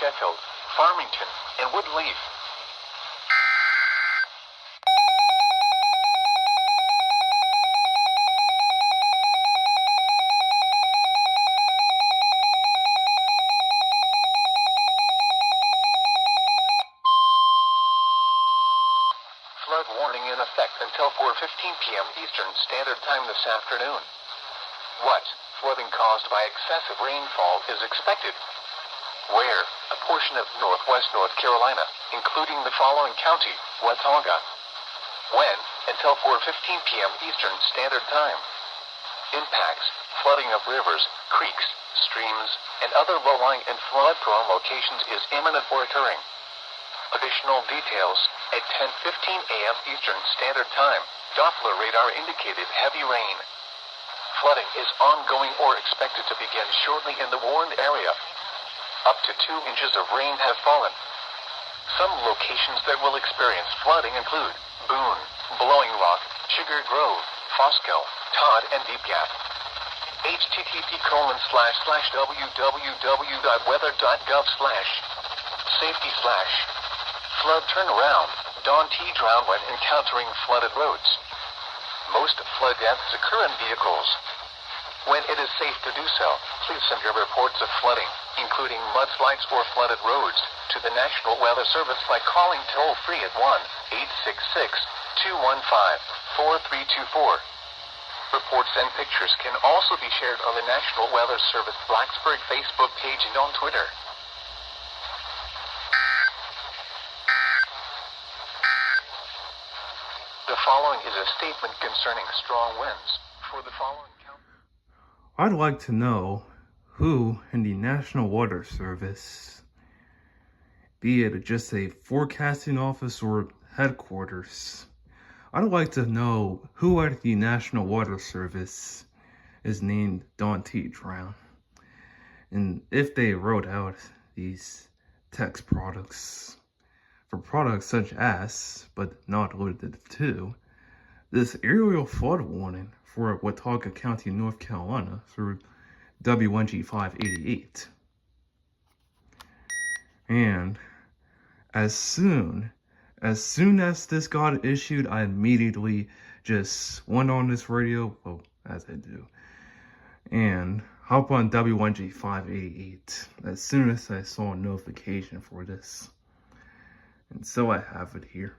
Sheffield, Farmington, and Woodleaf. Flood warning in effect until 4:15 p.m. Eastern Standard Time this afternoon. What flooding caused by excessive rainfall is expected? Where? A portion of northwest North Carolina, including the following county: Watauga. When? Until 4:15 p.m. Eastern Standard Time. Impacts: flooding of rivers, creeks, streams, and other low-lying and flood-prone locations is imminent or occurring. Additional details: at 10:15 a.m. Eastern Standard Time, Doppler radar indicated heavy rain. Flooding is ongoing or expected to begin shortly in the warned area. Up to 2 inches of rain have fallen. Some locations that will experience flooding include Boone, Blowing Rock, Sugar Grove, Fosco, Todd, and Deep Gap. http://wweather.gov/safety/flood turnaround, Don T. drown when encountering flooded roads. Most flood deaths occur in vehicles. When it is safe to do so, please send your reports of flooding, including mudslides or flooded roads, to the National Weather Service by calling toll-free at 1-866-215-4324. Reports and pictures can also be shared on the National Weather Service Blacksburg Facebook page and on Twitter. The following is a statement concerning strong winds for the following county. I'd like to know who in the National Weather Service, be it just a forecasting office or headquarters, I'd like to know who at the National Weather Service is named Don T. Drown, and if they wrote out these text products for products such as, but not limited to, this aerial flood warning for Watauga County, North Carolina through WNG588. And as soon as this got issued, I immediately just went on this radio, well, as I do, and hop on WNG588 as soon as I saw a notification for this. And so I have it here.